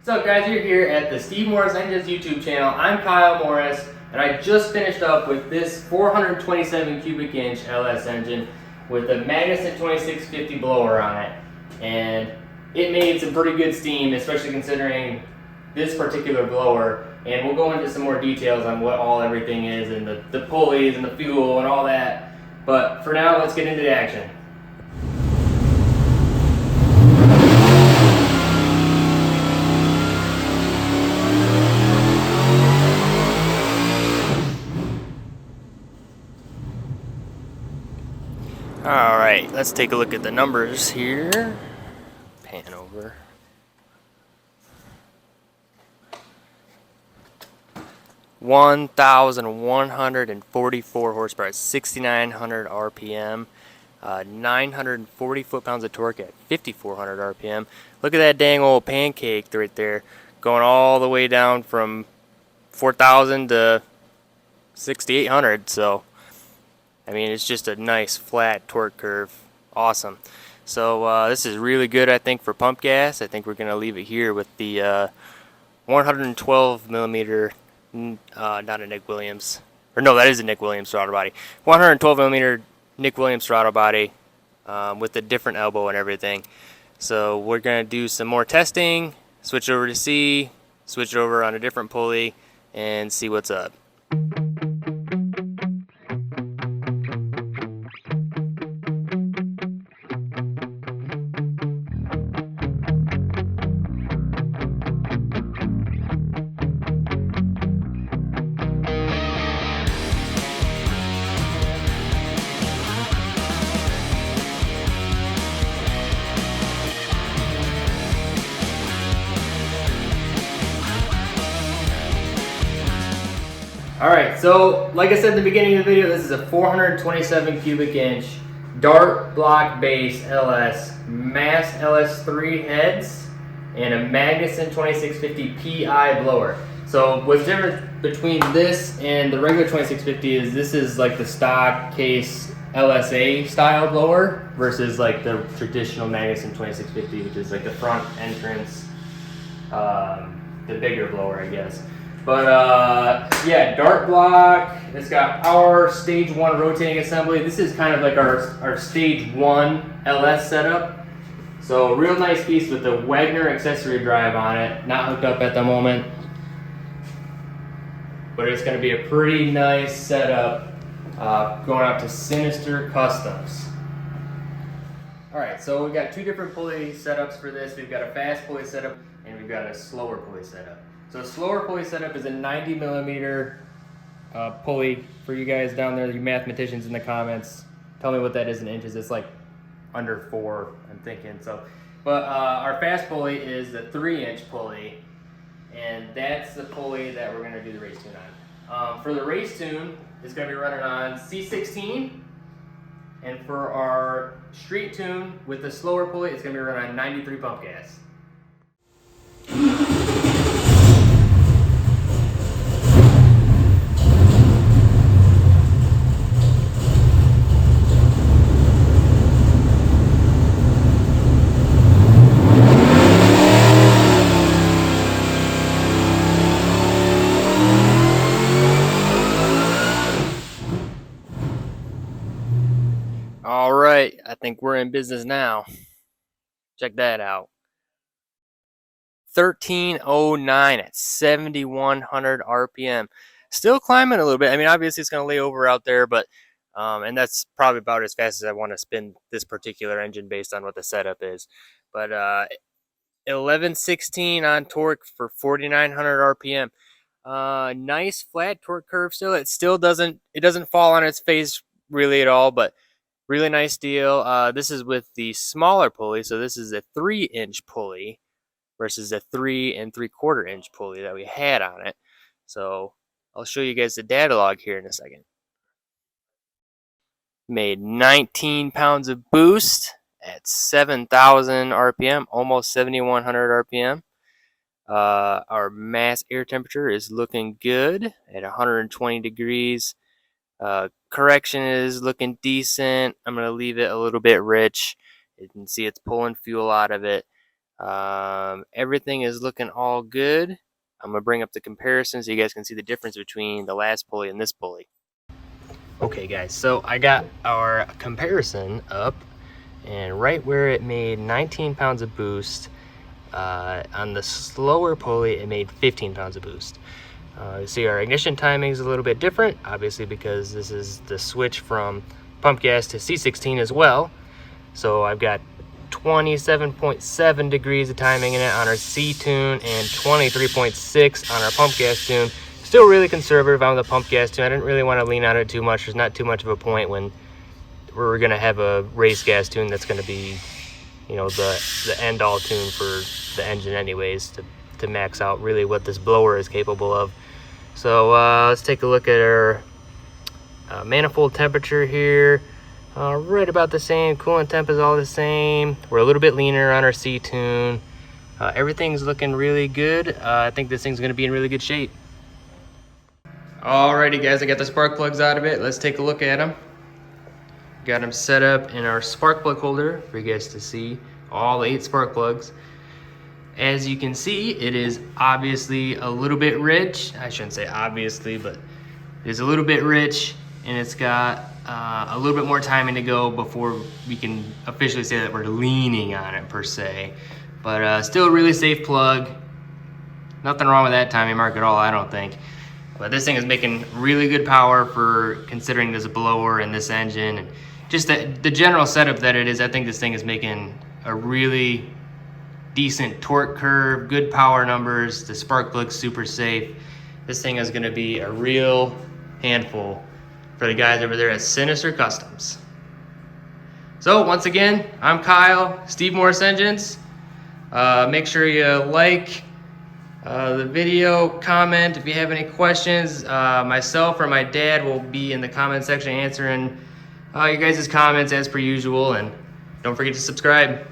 What's up, guys? You're here at the Steve Morris Engines YouTube channel. I'm Kyle Morris, and I just finished up with this 427 cubic inch LS engine with a Magnuson 2650 blower on it, and it made some pretty good steam, especially considering this particular blower. And we'll go into some more details on what everything is, and the pulleys and the fuel and all that. But for now, let's get into the action. Alright, let's take a look at the numbers here. Pan over. $1,144 horsepower, 6,900 RPM, 940 foot-pounds of torque at 5,400 RPM. Look at that dang old pancake right there, going all the way down from 4,000 to 6,800. So I mean, it's just a nice flat torque curve. Awesome. So this is really good, I think, for pump gas. I think we're going to leave it here with the 112 millimeter, not a Nick Williams, or no, that is a Nick Williams throttle body. 112 millimeter Nick Williams throttle body with a different elbow and everything. So we're going to do some more testing, switch over to C, switch over on a different pulley, and see what's up. Alright, so like I said at the beginning of the video, this is a 427 cubic inch Dart block base LS, Mass LS3 heads, and a Magnuson 2650 PI blower. So what's different between this and the regular 2650 is this is like the stock case LSA style blower versus like the traditional Magnuson 2650, which is like the front entrance, the bigger blower, I guess. But yeah, Dart block. It's got power, stage 1 rotating assembly. This is kind of like our stage 1 LS setup. So real nice piece with the Wagner accessory drive on it. Not hooked up at the moment, but it's going to be a pretty nice setup going out to Sinister Customs. Alright, so we've got two different pulley setups for this. We've got a fast pulley setup and we've got a slower pulley setup. So a slower pulley setup is a 90 millimeter pulley. For you guys down there, you mathematicians in the comments, tell me what that is in inches. It's like under 4, I'm thinking. So, but our fast pulley is the 3-inch pulley, and that's the pulley that we're going to do the race tune on. For the race tune, it's going to be running on C16, and for our street tune with the slower pulley, it's going to be running on 93 pump gas. All right, I think we're in business now. Check that out. 1309 at 7,100 RPM. Still climbing a little bit. I mean, obviously it's going to lay over out there, but and that's probably about as fast as I want to spin this particular engine based on what the setup is. But 1116 on torque for 4,900 RPM. Nice flat torque curve still. It doesn't fall on its face really at all, but really nice deal. This is with the smaller pulley, so this is a 3-inch pulley versus a 3 3/4 inch pulley that we had on it. So I'll show you guys the data log here in a second. Made 19 pounds of boost at 7,000 RPM, almost 7,100 RPM. Our mass air temperature is looking good at 120 degrees. Correction is looking decent. I'm going to leave it a little bit rich. You can see it's pulling fuel out of it. Everything is looking all good. I'm gonna bring up the comparison so you guys can see the difference between the last pulley and this pulley. Okay guys, so I got our comparison up, and right where it made 19 pounds of boost, on the slower pulley it made 15 pounds of boost. You see our ignition timing is a little bit different, obviously because this is the switch from pump gas to C16 as well. So I've got 27.7 degrees of timing in it on our C tune and 23.6 on our pump gas tune. Still really conservative on the pump gas tune. I didn't really want to lean on it too much. There's not too much of a point when we're going to have a race gas tune that's going to be, you know, the end all tune for the engine anyways, to max out really what this blower is capable of. So let's take a look at our manifold temperature here. Right about the same. Coolant temp is all the same. We're a little bit leaner on our C tune. Everything's looking really good. I think this thing's going to be in really good shape. Alrighty guys, I got the spark plugs out of it. Let's take a look at them. Got them set up in our spark plug holder for you guys to see all 8 spark plugs. As you can see, it is obviously a little bit rich. I shouldn't say obviously, but it is a little bit rich, and it's got a little bit more timing to go before we can officially say that we're leaning on it per se. But still a really safe plug. Nothing wrong with that timing mark at all, I don't think. But this thing is making really good power for considering this blower and this engine, and just the general setup that it is. I think this thing is making a really decent torque curve, good power numbers. The spark plug's super safe. This thing is gonna be a real handful for the guys over there at Sinister Customs. So once again, I'm Kyle, Steve Morris Engines. Make sure you like the video, comment if you have any questions. Myself or my dad will be in the comment section answering your guys' comments as per usual, and don't forget to subscribe.